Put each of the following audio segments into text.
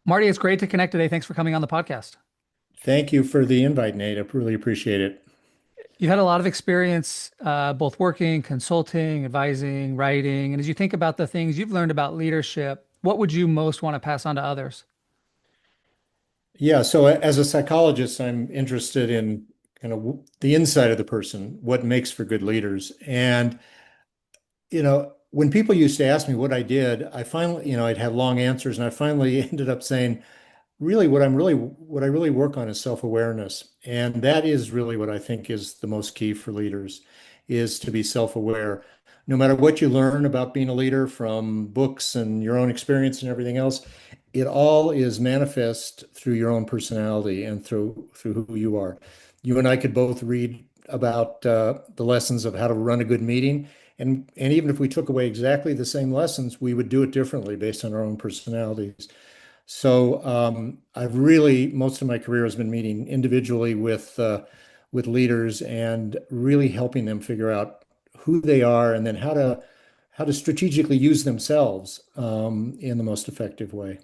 Marty, it's great to connect today. Thanks for coming on the podcast. Thank you for the invite, Nate. I really appreciate it. You've had a lot of experience both working, consulting, advising, writing. And as you think about the things you've learned about leadership, what would you most want to pass on to others? Yeah, so as a psychologist, I'm interested in kind of the inside of the person, what makes for good leaders. And, when people used to ask me what I did, I finally, I'd have long answers, and I finally ended up saying, really what I really work on is self-awareness. And that is really what I think is the most key for leaders is to be self-aware. No matter what you learn about being a leader from books and your own experience and everything else, it all is manifest through your own personality and through who you are. You and I could both read about the lessons of how to run a good meeting. And even if we took away exactly the same lessons, we would do it differently based on our own personalities. So I've really most of my career has been meeting individually with leaders and really helping them figure out who they are and then how to strategically use themselves in the most effective way.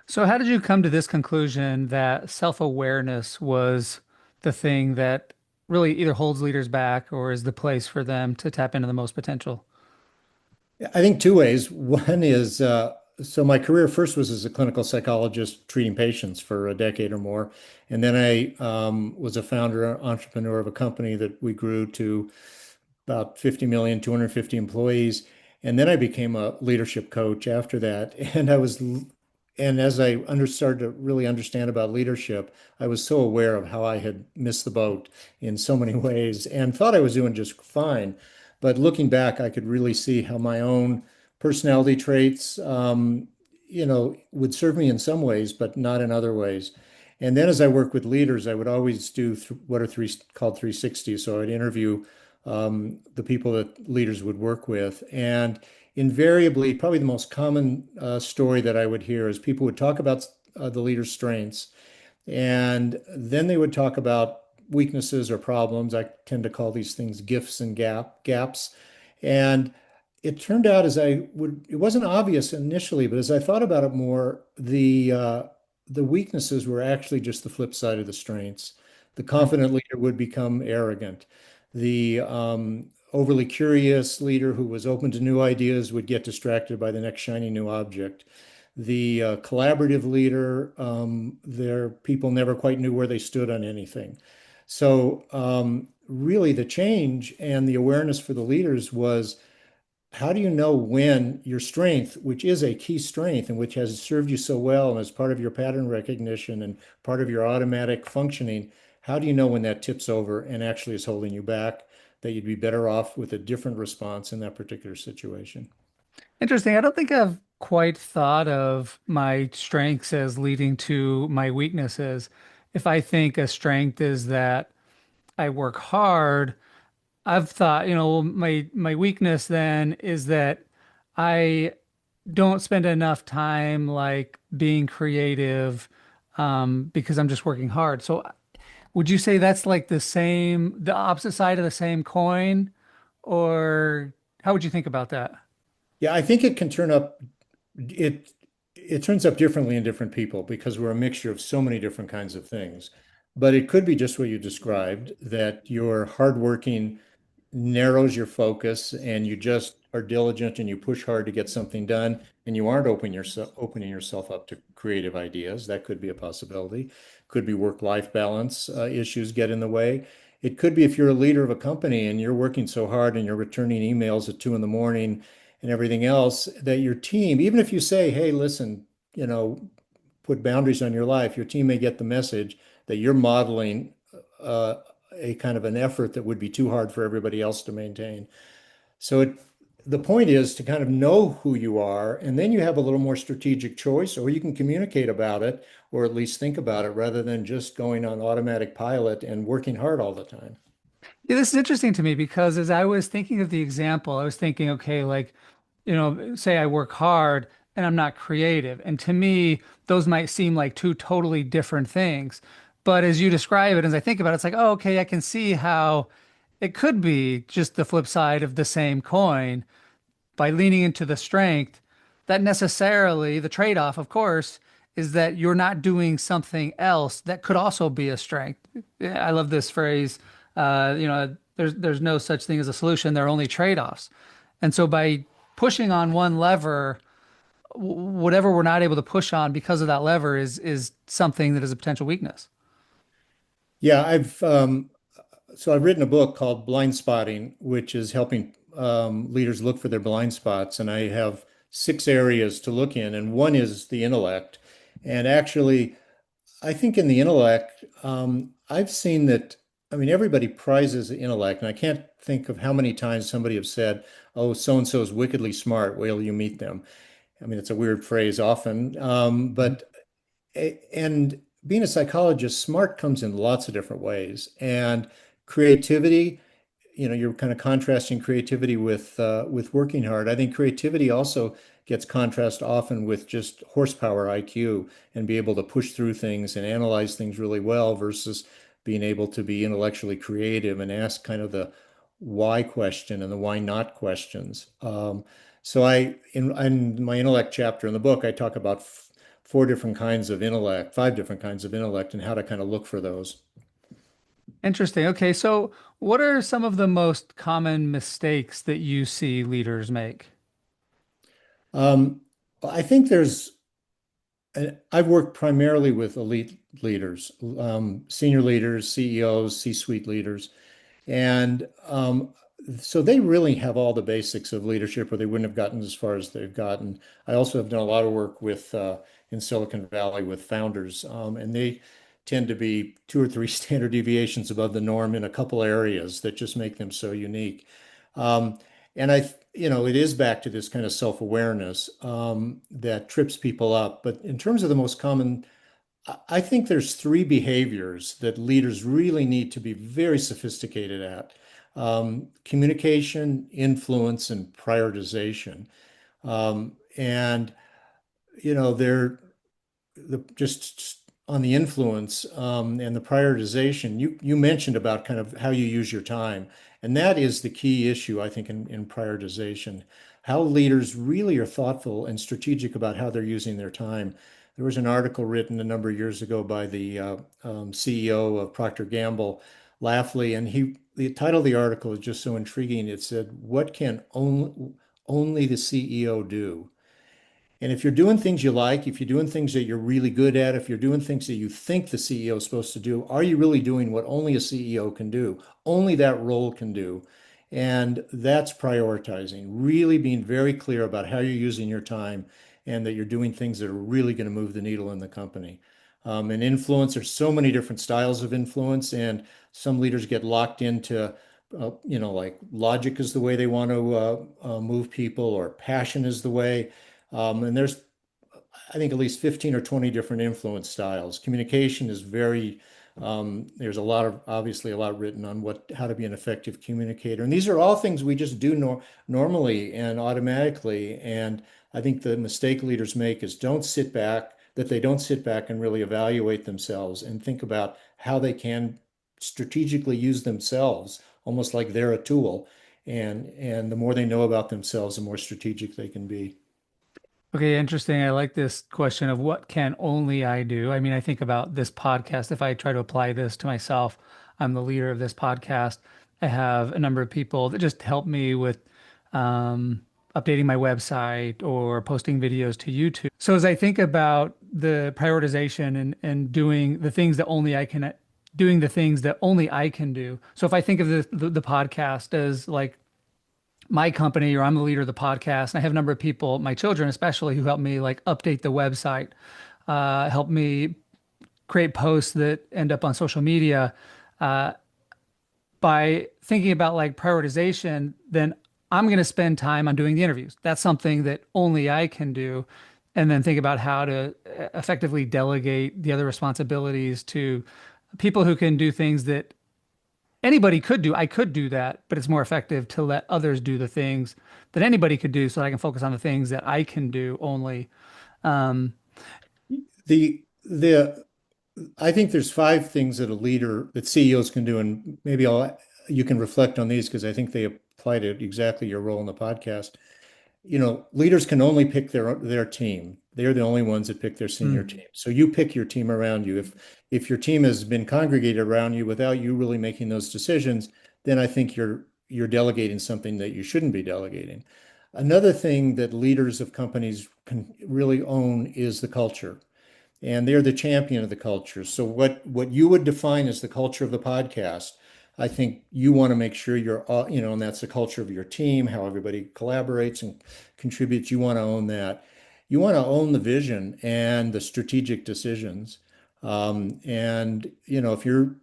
So, how did you come to this conclusion that self-awareness was the thing that really either holds leaders back or is the place for them to tap into the most potential? I think two ways. One is so my career first was as a clinical psychologist treating patients for a decade or more. And then I was a founder, entrepreneur of a company that we grew to about 50 million, 250 employees. And then I became a leadership coach after that. And as started to really understand about leadership, I was so aware of how I had missed the boat in so many ways and thought I was doing just fine. But looking back, I could really see how my own personality traits, would serve me in some ways, but not in other ways. And then as I work with leaders, I would always do what are three called 360s. So I'd interview the people that leaders would work with. And invariably, probably the most common story that I would hear is people would talk about the leader's strengths, and then they would talk about weaknesses or problems. I tend to call these things gifts and gaps. And it turned out it wasn't obvious initially, but as I thought about it more, the weaknesses were actually just the flip side of the strengths. The confident leader would become arrogant. The overly curious leader who was open to new ideas would get distracted by the next shiny new object. The collaborative leader, their people never quite knew where they stood on anything. So, really, the change and the awareness for the leaders was how do you know when your strength, which is a key strength and which has served you so well and is part of your pattern recognition and part of your automatic functioning, how do you know when that tips over and actually is holding you back, that you'd be better off with a different response in that particular situation? Interesting. I don't think I've quite thought of my strengths as leading to my weaknesses. If I think a strength is that I work hard, I've thought, well, my weakness then is that I don't spend enough time like being creative because I'm just working hard. So would you say that's like the opposite side of the same coin, or how would you think about that? Yeah, I think it it turns up differently in different people because we're a mixture of so many different kinds of things. But it could be just what you described, that you're hardworking narrows your focus and you just are diligent and you push hard to get something done and you aren't opening yourself up to creative ideas. That could be a possibility. Could be work-life balance issues get in the way. It could be if you're a leader of a company and you're working so hard and you're returning emails at 2 in the morning and everything else, that your team, even if you say, hey, listen, you know, put boundaries on your life, your team may get the message that you're modeling uh, a kind of an effort that would be too hard for everybody else to maintain. So the point is to kind of know who you are, and then you have a little more strategic choice, or you can communicate about it, or at least think about it rather than just going on automatic pilot and working hard all the time. Yeah, this is interesting to me because as I was thinking of the example, I was thinking, okay, like, say I work hard and I'm not creative. And to me, those might seem like two totally different things. But as you describe it, as I think about it, it's like, oh, okay, I can see how it could be just the flip side of the same coin by leaning into the strength that necessarily, the trade-off, of course, is that you're not doing something else that could also be a strength. Yeah, I love this phrase. There's no such thing as a solution. There are only trade-offs. And so by pushing on one lever, whatever we're not able to push on because of that lever is something that is a potential weakness. Yeah, I've written a book called Blindspotting, which is helping leaders look for their blind spots, and I have 6 areas to look in, and one is the intellect. And actually, I think in the intellect, I've seen that. I mean, everybody prizes the intellect, and I can't think of how many times somebody have said, "Oh, so and so is wickedly smart. Wait till you meet them." I mean, it's a weird phrase often, but and being a psychologist, smart comes in lots of different ways. And creativity, you're kind of contrasting creativity with working hard. I think creativity also gets contrast often with just horsepower IQ and be able to push through things and analyze things really well versus being able to be intellectually creative and ask kind of the why question and the why not questions. In my intellect chapter in the book, I talk about 5 different kinds of intellect, and how to kind of look for those. Interesting. Okay, so what are some of the most common mistakes that you see leaders make? Um, I think I've worked primarily with elite leaders, senior leaders, CEOs, C-suite leaders. And so they really have all the basics of leadership, or they wouldn't have gotten as far as they've gotten. I also have done a lot of work in Silicon Valley with founders, and they tend to be 2 or 3 standard deviations above the norm in a couple areas that just make them so unique. Um, it is back to this kind of self-awareness that trips people up. But in terms of the most common, I think there's 3 behaviors that leaders really need to be very sophisticated at. Communication, influence, and prioritization. And, they're just on the influence and the prioritization. You mentioned about kind of how you use your time. And that is the key issue, I think, in prioritization. How leaders really are thoughtful and strategic about how they're using their time. There was an article written a number of years ago by the CEO of Procter Gamble, Lafley, and the title of the article is just so intriguing. It said, "What can only the CEO do?" And if you're doing things you like, if you're doing things that you're really good at, if you're doing things that you think the CEO is supposed to do, are you really doing what only a CEO can do? Only that role can do. And that's prioritizing, really being very clear about how you're using your time and that you're doing things that are really going to move the needle in the company. And influence, there's so many different styles of influence, and some leaders get locked into like logic is the way they want to move people, or passion is the way. And there's, I think, at least 15 or 20 different influence styles. Communication is there's obviously a lot written on how to be an effective communicator. And these are all things we just do normally and automatically. And I think the mistake leaders make is they don't sit back and really evaluate themselves and think about how they can strategically use themselves, almost like they're a tool. And the more they know about themselves, the more strategic they can be. Okay, interesting. I like this question of what can only I do? I mean, I think about this podcast. If I try to apply this to myself, I'm the leader of this podcast. I have a number of people that just help me with updating my website or posting videos to YouTube. So as I think about the prioritization and doing the things that only I can do. So if I think of the podcast as like my company, or I'm the leader of the podcast, and I have a number of people, my children especially, who help me like update the website, help me create posts that end up on social media. By thinking about like prioritization, then I'm going to spend time on doing the interviews. That's something that only I can do. And then think about how to effectively delegate the other responsibilities to people who can do things that anybody could do. I could do that, but it's more effective to let others do the things that anybody could do so that I can focus on the things that I can do only. Um, The I think there's 5 things that CEOs can do, and you can reflect on these because I think they apply to exactly your role in the podcast. leaders can only pick their team. They're the only ones that pick their senior Mm. team. So you pick your team around you. If your team has been congregated around you without you really making those decisions, then I think you're delegating something that you shouldn't be delegating. Another thing that leaders of companies can really own is the culture, and they're the champion of the culture. So what you would define as the culture of the podcast, I think you want to make sure you're all, and that's the culture of your team, how everybody collaborates and contributes. You want to own that. You want to own the vision and the strategic decisions. And if you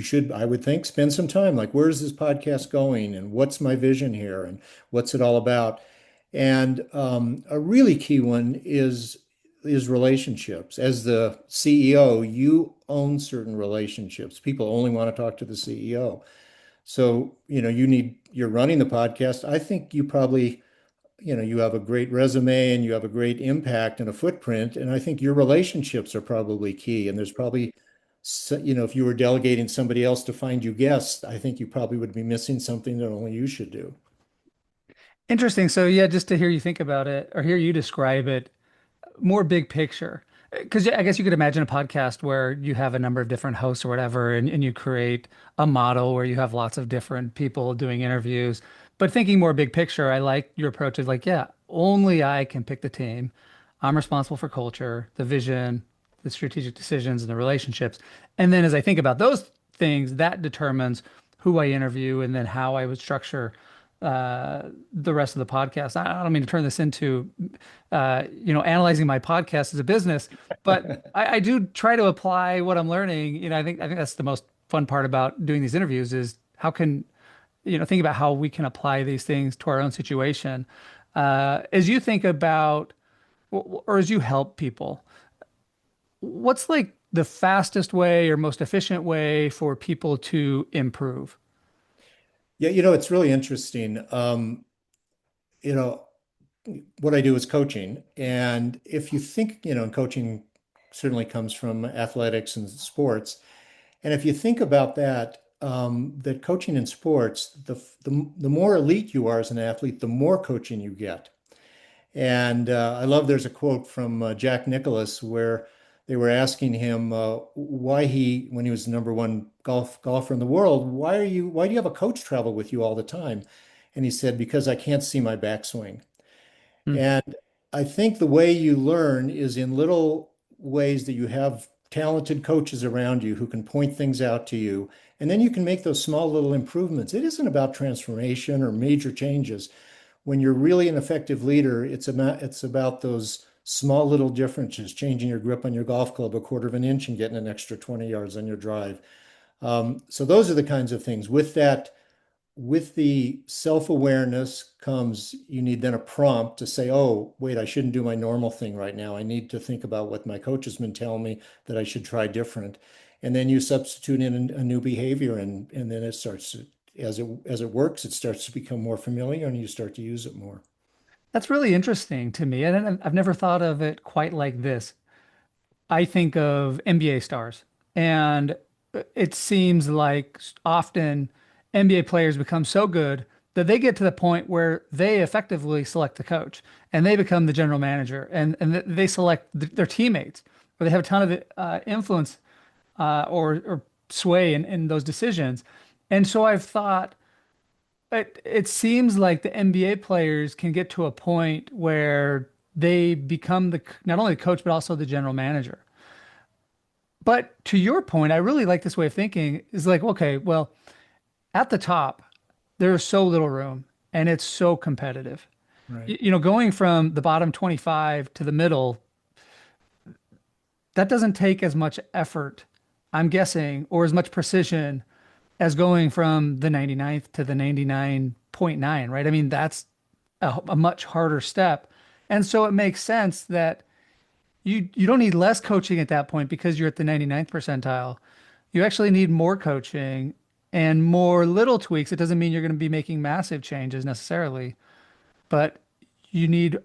should, I would think, spend some time like, where's this podcast going and what's my vision here and what's it all about? And a really key one is relationships. As the CEO, you own certain relationships. People only want to talk to the CEO. So, you're running the podcast. I think you probably, you have a great resume and you have a great impact and a footprint. And I think your relationships are probably key. And there's probably, if you were delegating somebody else to find you guests, I think you probably would be missing something that only you should do. Interesting. So yeah, just to hear you think about it or hear you describe it, more big picture. Because I guess you could imagine a podcast where you have a number of different hosts or whatever, and you create a model where you have lots of different people doing interviews. But thinking more big picture, I like your approach of like, yeah, only I can pick the team. I'm responsible for culture, the vision, the strategic decisions, and the relationships. And then as I think about those things, that determines who I interview and then how I would structure the rest of the podcast. I don't mean to turn this into, analyzing my podcast as a business, but I do try to apply what I'm learning. I think that's the most fun part about doing these interviews is how can, think about how we can apply these things to our own situation. As you think about, or as you help people, what's like the fastest way or most efficient way for people to improve? Yeah, it's really interesting. You know, what I do is coaching. And if you think, and coaching certainly comes from athletics and sports. And if you think about that, that coaching in sports, the more elite you are as an athlete, the more coaching you get. And I love there's a quote from Jack Nicklaus where they were asking him why when he was the number one golfer in the world, why do you have a coach travel with you all the time? And he said, because I can't see my backswing. Hmm. And I think the way you learn is in little ways that you have talented coaches around you who can point things out to you. And then you can make those small little improvements. It isn't about transformation or major changes. When you're really an effective leader, it's about those small little differences, changing your grip on your golf club a quarter of an inch and getting an extra 20 yards on your drive. So those are the kinds of things. With the self-awareness comes, you need then a prompt to say, oh, wait, I shouldn't do my normal thing right now. I need to think about what my coach has been telling me that I should try different. And then you substitute in a new behavior and then it starts to, as it works, it starts to become more familiar and you start to use it more. That's really interesting to me. And I've never thought of it quite like this. I think of NBA stars, and it seems like often NBA players become so good that they get to the point where they effectively select the coach and they become the general manager and they select their teammates, or they have a ton of influence or sway in those decisions. And so I've thought it seems like the NBA players can get to a point where they become not only the coach but also the general manager. But to your point, I really like this way of thinking is like, okay, well, at the top, there's so little room and it's so competitive. Right. Going from the bottom 25 to the middle, that doesn't take as much effort, I'm guessing, or as much precision as going from the 99th to the 99.9, right? I mean, that's a much harder step. And so it makes sense that you don't need less coaching at that point because you're at the 99th percentile. You actually need more coaching and more little tweaks. It doesn't mean you're going to be making massive changes necessarily, but you need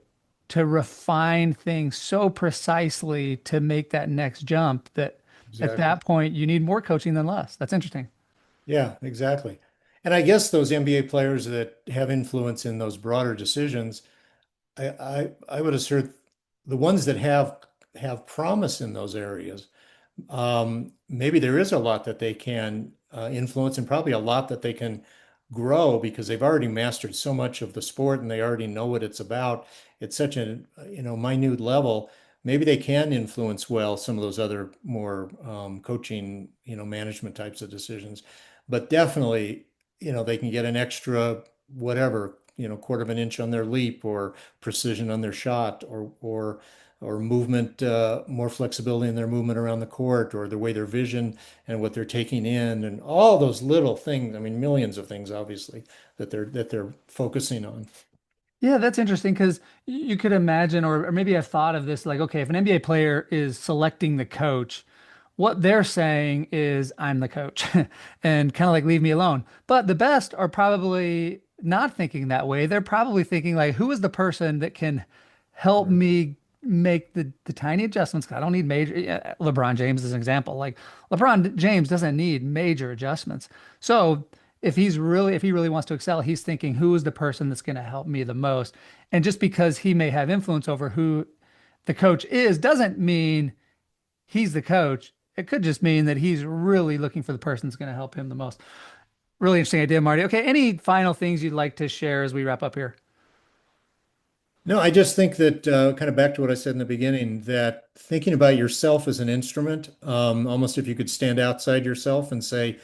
to refine things so precisely to make that next jump that at Exactly. that point you need more coaching than less. That's interesting. Yeah, exactly. And I guess those NBA players that have influence in those broader decisions, I would assert the ones that have promise in those areas, maybe there is a lot that they can influence and probably a lot that they can grow because they've already mastered so much of the sport and they already know what it's about. It's such a, minute level. Maybe they can influence well some of those other more coaching, management types of decisions. But definitely, they can get an extra whatever, quarter of an inch on their leap or precision on their shot or movement, more flexibility in their movement around the court, or the way their vision and what they're taking in, and all those little things. I mean, millions of things, obviously, that they're focusing on. Yeah, that's interesting because you could imagine, or maybe I've thought of this like, okay, if an NBA player is selecting the coach, what they're saying is, I'm the coach and kind of like, leave me alone. But the best are probably not thinking that way. They're probably thinking, like, who is the person that can help Right. me make the tiny adjustments? 'Cause I don't need major. Yeah, LeBron James is an example. Like, LeBron James doesn't need major adjustments. So if he really wants to excel, he's thinking, who is the person that's going to help me the most? And just because he may have influence over who the coach is doesn't mean he's the coach. It could just mean that he's really looking for the person that's going to help him the most. Really interesting idea, Marty. Okay, any final things you'd like to share as we wrap up here? No, I just think that kind of back to what I said in the beginning, that thinking about yourself as an instrument, almost if you could stand outside yourself and say,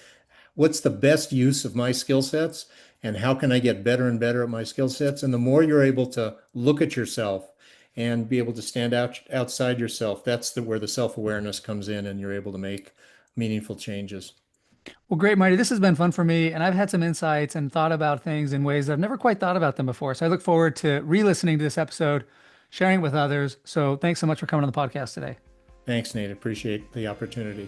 what's the best use of my skill sets and how can I get better and better at my skill sets? And the more you're able to look at yourself and be able to stand outside yourself, that's where the self-awareness comes in and you're able to make meaningful changes. Well, great, Marty. This has been fun for me, and I've had some insights and thought about things in ways that I've never quite thought about them before. So I look forward to re-listening to this episode, sharing it with others. So thanks so much for coming on the podcast today. Thanks, Nate. Appreciate the opportunity.